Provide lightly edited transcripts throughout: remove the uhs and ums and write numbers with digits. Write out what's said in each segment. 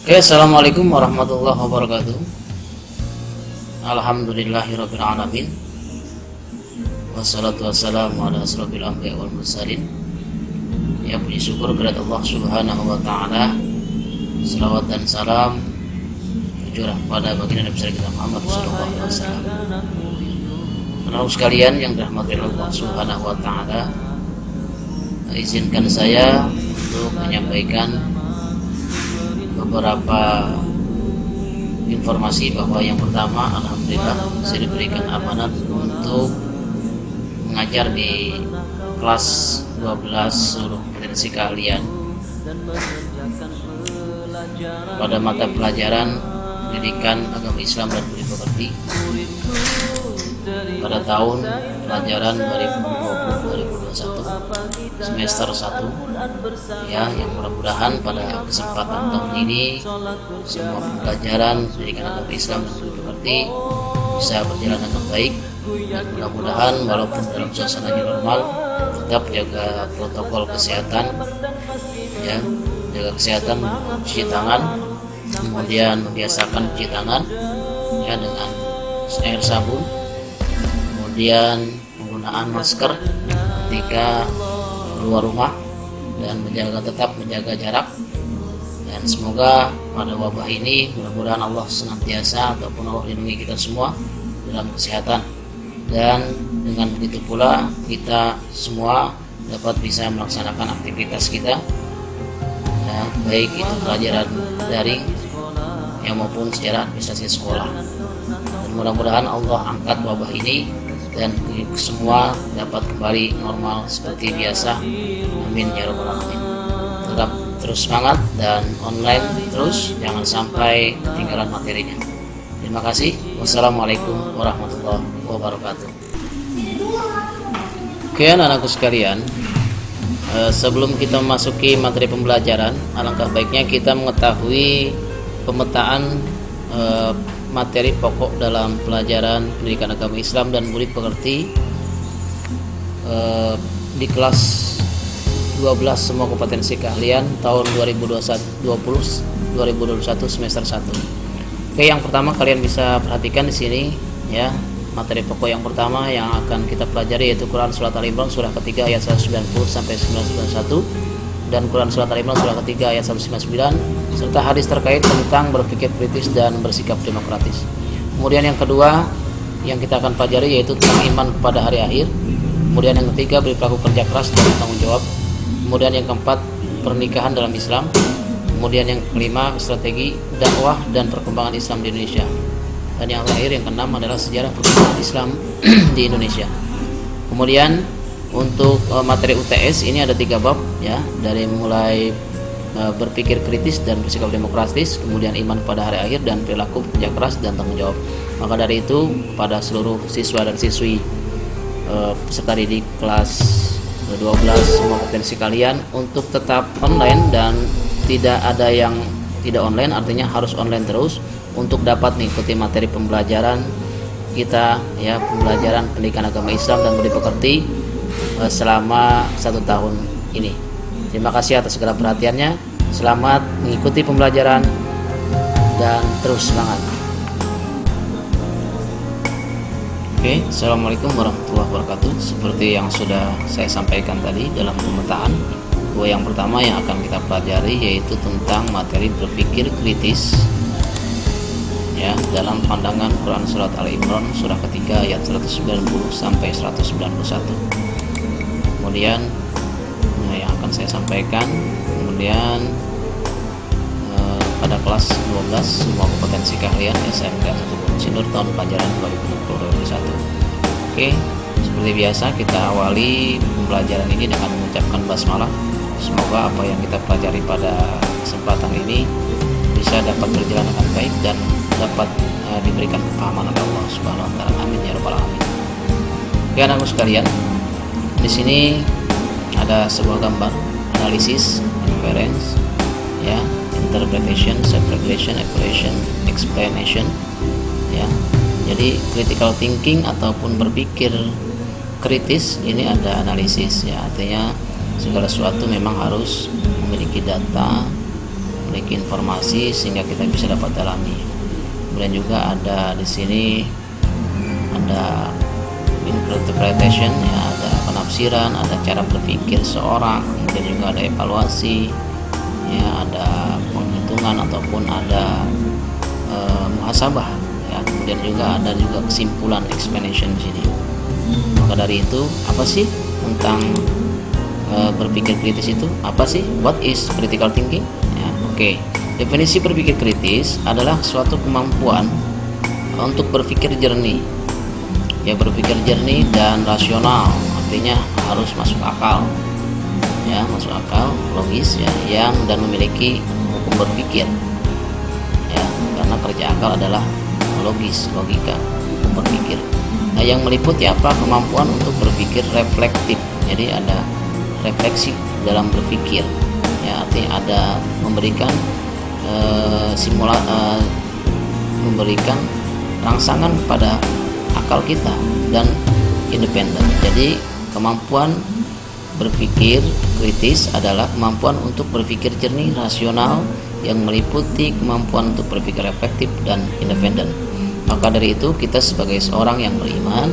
Oke, assalamualaikum warahmatullahi wabarakatuh. Alhamdulillahirabbil alamin. Wassalatu wassalamu ala asrofil anbiya wal mursalin. Ya, puji syukur kepada Allah Subhanahu wa taala. Selawat dan salam tercurah pada baginda Nabi kita Muhammad sallallahu alaihi wasallam. Saudara sekalian yang dirahmati Allah Subhanahu wa taala, izinkan saya untuk menyampaikan beberapa informasi bahwa yang pertama, alhamdulillah saya diberikan amanat untuk mengajar di kelas 12 seluruh potensi keahlian pada mata pelajaran pendidikan agama Islam dan budi pekerti pada tahun pelajaran 2020-2021 semester 1, ya, yang mudah-mudahan pada kesempatan tahun ini semua pembelajaran pendidikan agama Islam dan budi pekerti bisa berjalan dengan baik, dan mudah-mudahan walaupun dalam suasana normal tetap jaga protokol kesehatan, ya, jaga kesehatan, cuci tangan, kemudian membiasakan cuci tangan, ya, dengan air sabun, kemudian penggunaan masker ketika keluar rumah, dan tetap menjaga jarak. Dan semoga pada wabah ini mudah-mudahan Allah senantiasa ataupun Allah lindungi kita semua dalam kesehatan, dan dengan begitu pula kita semua dapat bisa melaksanakan aktivitas kita, ya, baik itu pelajaran daring yang maupun secara administrasi sekolah. Dan mudah-mudahan Allah angkat wabah ini dan semua dapat kembali normal seperti biasa. Amin ya rabbal alamin. Tetap terus semangat dan online terus, jangan sampai ketinggalan materinya. Terima kasih. Wassalamualaikum warahmatullahi wabarakatuh. Oke, anak-anakku sekalian, sebelum kita memasuki materi pembelajaran, alangkah baiknya kita mengetahui pemetaan materi pokok dalam pelajaran pendidikan agama Islam dan budi pekerti di kelas 12 semua kompetensi keahlian tahun 2021 semester 1. Oke, yang pertama kalian bisa perhatikan di sini, ya, materi pokok yang pertama yang akan kita pelajari yaitu Quran Surat Al-Imran surah ketiga ayat 190 sampai 991 dan Quran Surat Al-Imran surah ketiga ayat 199 serta hadis terkait tentang berpikir kritis dan bersikap demokratis. Kemudian yang kedua yang kita akan pelajari yaitu tentang iman kepada hari akhir. Kemudian yang ketiga berperilaku kerja keras dan tanggung jawab. Kemudian yang keempat pernikahan dalam Islam. Kemudian yang kelima strategi dakwah dan perkembangan Islam di Indonesia. Dan yang terakhir yang keenam adalah sejarah perkembangan Islam di Indonesia. Kemudian untuk materi UTS ini ada 3 bab, ya, dari mulai berpikir kritis dan bersikap demokratis, kemudian iman pada hari akhir, dan perilaku kerja keras dan tanggung jawab. Maka dari itu kepada seluruh siswa dan siswi peserta didik kelas 12 semua kompetensi kalian untuk tetap online dan tidak ada yang tidak online, artinya harus online terus untuk dapat mengikuti materi pembelajaran kita, ya, pembelajaran pendidikan agama Islam dan budi pekerti selama 1 tahun ini. Terima kasih atas segala perhatiannya. Selamat mengikuti pembelajaran dan terus semangat. Oke, assalamualaikum warahmatullahi wabarakatuh. Seperti yang sudah saya sampaikan tadi dalam pemetaan, yang pertama yang akan kita pelajari yaitu tentang materi berpikir kritis, ya, dalam pandangan Quran Surat Al-Imran surah ketiga ayat 190 sampai 191. Kemudian yang akan saya sampaikan, kemudian pada kelas 12 semua kompetensi keahlian SMK 1 Gunung Sindur tahun pelajaran 2020-2021. Oke, seperti biasa kita awali pembelajaran ini dengan mengucapkan basmalah. Semoga apa yang kita pelajari pada kesempatan ini bisa dapat berjalan dengan baik dan dapat diberikan kepahaman oleh Allah Subhanahu wa taala. Amin ya rabbal alamin. Oke, anak-anak sekalian, di sini ada sebuah gambar analisis, inference, ya, interpretation, self-regulation, evaluation, explanation, ya. Jadi critical thinking ataupun berpikir kritis ini ada analisis, ya, artinya segala sesuatu memang harus memiliki data, memiliki informasi sehingga kita bisa dapat dalami. Kemudian juga ada di sini ada interpretation, ya, ada penafsiran, ada cara berpikir seorang, kemudian juga ada evaluasi, ya, ada penghitungan ataupun ada muhasabah, ya, kemudian juga ada kesimpulan explanation di sini. Maka dari itu, apa sih tentang berpikir kritis itu? Apa sih? What is critical thinking? Ya, oke. Definisi berpikir kritis adalah suatu kemampuan untuk berpikir jernih. Ya, berpikir jernih dan rasional, artinya harus masuk akal. Ya, masuk akal, logis, ya, yang dan memiliki hukum berpikir. Ya, karena kerja akal adalah logis, logika, hukum berpikir. Nah, yang meliputi apa? Kemampuan untuk berpikir reflektif. Jadi ada refleksi dalam berpikir. Ya, artinya ada memberikan memberikan rangsangan kepada akal kita dan independen. Jadi kemampuan berpikir kritis adalah kemampuan untuk berpikir jernih, rasional, yang meliputi kemampuan untuk berpikir efektif dan independen. Maka dari itu, kita sebagai seorang yang beriman,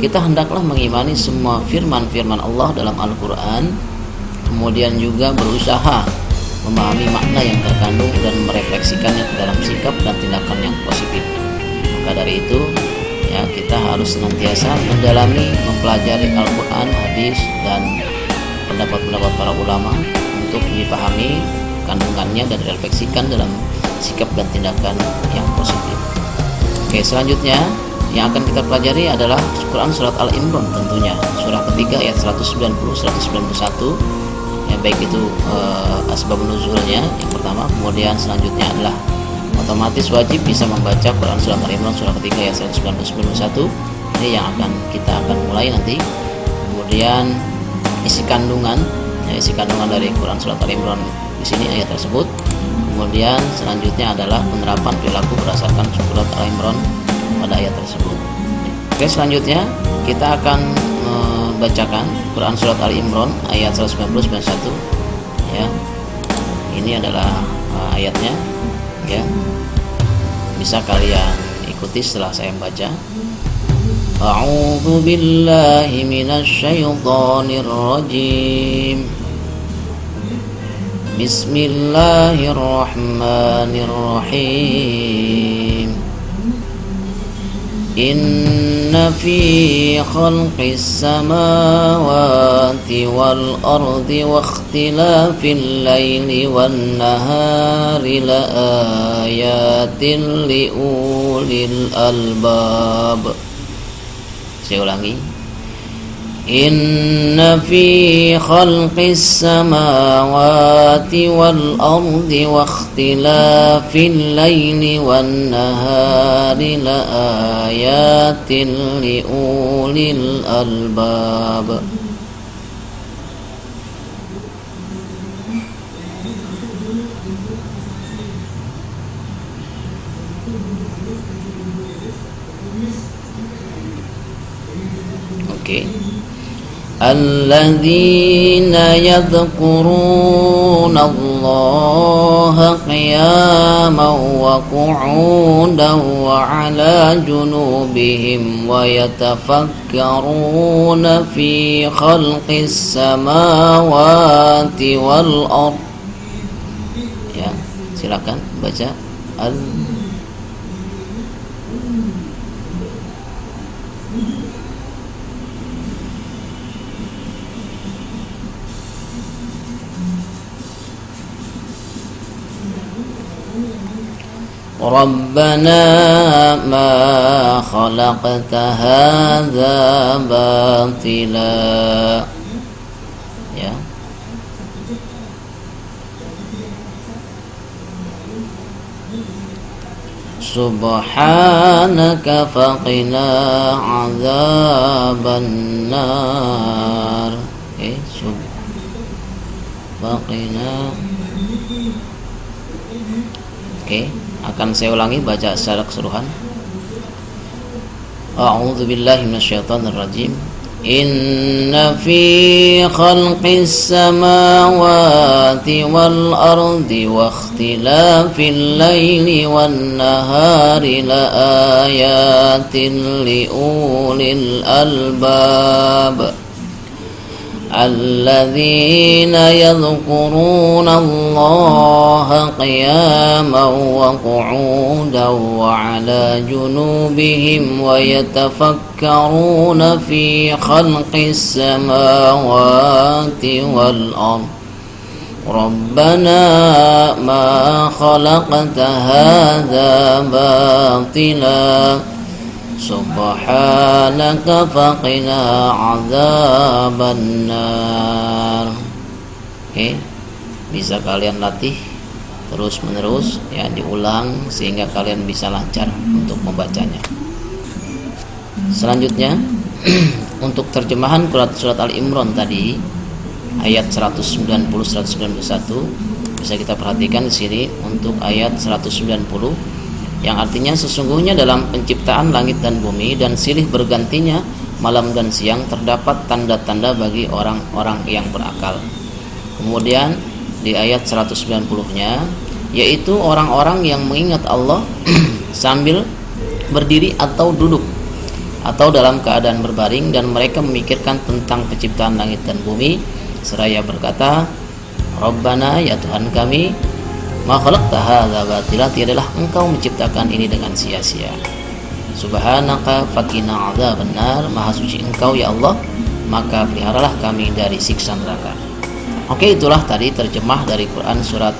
kita hendaklah mengimani semua firman-firman Allah dalam Al-Quran, kemudian juga berusaha memahami makna yang terkandung dan merefleksikannya ke dalam sikap dan tindakan yang positif. Maka dari itu, ya, kita harus senantiasa mendalami, mempelajari Al-Quran, hadis, dan pendapat-pendapat para ulama untuk dipahami kandungannya dan direfleksikan dalam sikap dan tindakan yang positif. Oke, selanjutnya yang akan kita pelajari adalah Quran Surat Al-Imran, tentunya surah ketiga ayat 190-191, ya, baik itu asbab nuzulnya yang pertama, kemudian selanjutnya adalah otomatis wajib bisa membaca Quran Surat Al-Imran surah ketiga ayat 190-191. Ini yang kita akan mulai nanti. Kemudian isi kandungan dari Quran Surat Al-Imran di sini ayat tersebut. Kemudian selanjutnya adalah penerapan perilaku berdasarkan Surat Al-Imran pada ayat tersebut. Oke, selanjutnya kita akan bacakan Quran Surat Al-Imran ayat 190-191, ya. Ini adalah ayatnya, ya. Bisa kalian ikuti setelah saya membaca. A'udzu billahi minasy syaithanir rajim. Bismillahirrahmanirrahim. Inna fi khalqis samawati wal ardi wa ikhtilafil laili wan nahari la ayatin li ulil albab. Saya ulangi. Inna fi khalqis samawati wal ardi wa ikhtilafil laili wan nahari la ayatin li ulil albab. Oke. Alladzina yadhkuruna Allaha qiyaman wa qu'udan wa 'ala junubihim wa yatafakkaruna fi khalqis samawati wal ardh. Ya, silakan baca Rabbana ma khalaqta hadza batila. Ya. Subhanaka faqina azaban nar. Faqina. Akan saya ulangi baca secara keseluruhan. A'udzu billahi minasyaitonir rajim. إن في خلق السماوات والأرض واختلاف الليل والنهار لآيات لأولي الألباب الذين يذكرون الله قياما وقعودا وعلى جنوبهم ويتفكرون في خلق السماوات والأرض ربنا ما خلقت هذا باطلا Subhanaka faqina adzaban nar. Oke, bisa kalian latih terus menerus ya, diulang sehingga kalian bisa lancar untuk membacanya. Selanjutnya untuk terjemahan surat Al-Imran tadi ayat 190 191 bisa kita perhatikan di sini untuk ayat 190 yang artinya sesungguhnya dalam penciptaan langit dan bumi dan silih bergantinya malam dan siang terdapat tanda-tanda bagi orang-orang yang berakal. Kemudian di ayat 190-nya yaitu orang-orang yang mengingat Allah sambil berdiri atau duduk atau dalam keadaan berbaring dan mereka memikirkan tentang penciptaan langit dan bumi seraya berkata, Rabbana, ya Tuhan kami, ma khalaqta hadza batila, tiadalah engkau menciptakan ini dengan sia-sia. Subhanaka faqina adzaban nar, maha suci engkau ya Allah, maka peliharalah kami dari siksa neraka. Oke, itulah tadi terjemah dari Quran surat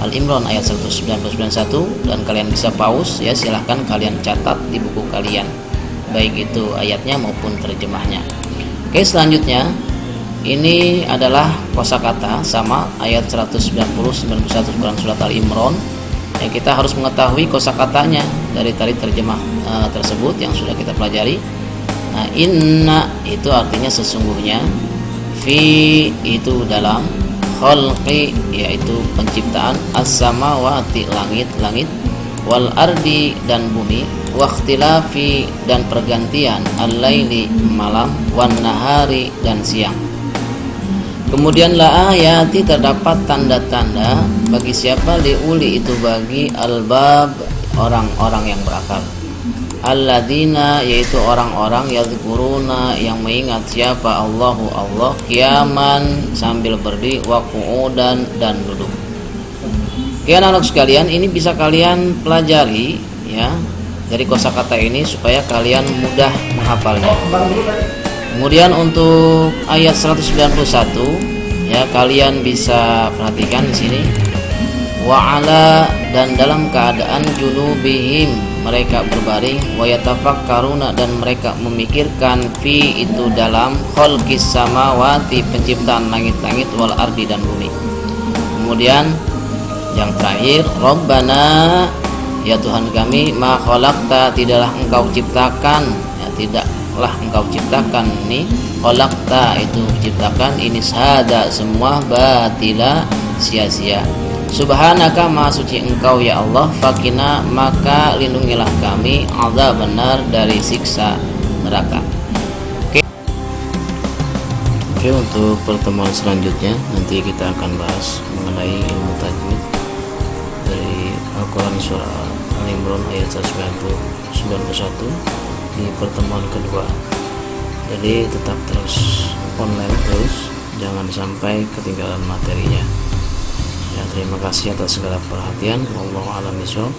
Al-Imran ayat 191 dan kalian bisa pause ya, silahkan kalian catat di buku kalian baik itu ayatnya maupun terjemahnya. Oke, selanjutnya ini adalah kosakata sama ayat 190-91 Quran surat Al-Imran yang kita harus mengetahui kosakatanya dari tadi terjemah tersebut yang sudah kita pelajari. Nah, inna itu artinya sesungguhnya, fi itu dalam, khalqi yaitu penciptaan, as-samawati langit-langit, wal ardi dan bumi, wakhtilafi dan pergantian, al-laili malam, wan nahari dan siang. Kemudian la ayati terdapat tanda-tanda bagi siapa, liuli itu bagi albab orang-orang yang berakal, alladzina yaitu orang-orang yadhkuruna yang mengingat siapa Allahu Allah, qiyaman sambil berdiri, wa qu'udan dan duduk. Oke anak-anak sekalian, ini bisa kalian pelajari ya dari kosakata ini supaya kalian mudah menghafalnya. Kemudian untuk ayat 191 ya, kalian bisa perhatikan di sini, wa ala dan dalam keadaan junubihim mereka berbaring, wa yatafakkaruna dan mereka memikirkan, fi itu dalam, khalqis samawati penciptaan langit-langit, wal ardi dan bumi. Kemudian yang terakhir, Rabbana ya Tuhan kami, ma khalaqta tidaklah engkau ciptakan ya, tidaklah engkau ciptakan nih, khalaqta itu ciptakan, ini sada semua, batila sia-sia. Subhanaka maha suci engkau ya Allah, fakina maka lindungilah kami, azab benar dari siksa neraka. Oke, untuk pertemuan selanjutnya nanti kita akan bahas mengenai ilmu tajwid dari Al-Quran surah Al-Imran ayat 191 di pertemuan kedua. Jadi tetap terus online terus, jangan sampai ketinggalan materinya ya. Terima kasih atas segala perhatian. Wallahu a'lam bishawab.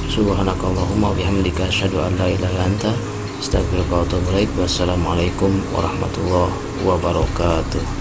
Subhanakallahumma bihamdika asyhadu an la ilaha illa anta astaghfiruka wa atubu ilaik. Wassalamualaikum warahmatullahi wabarakatuh.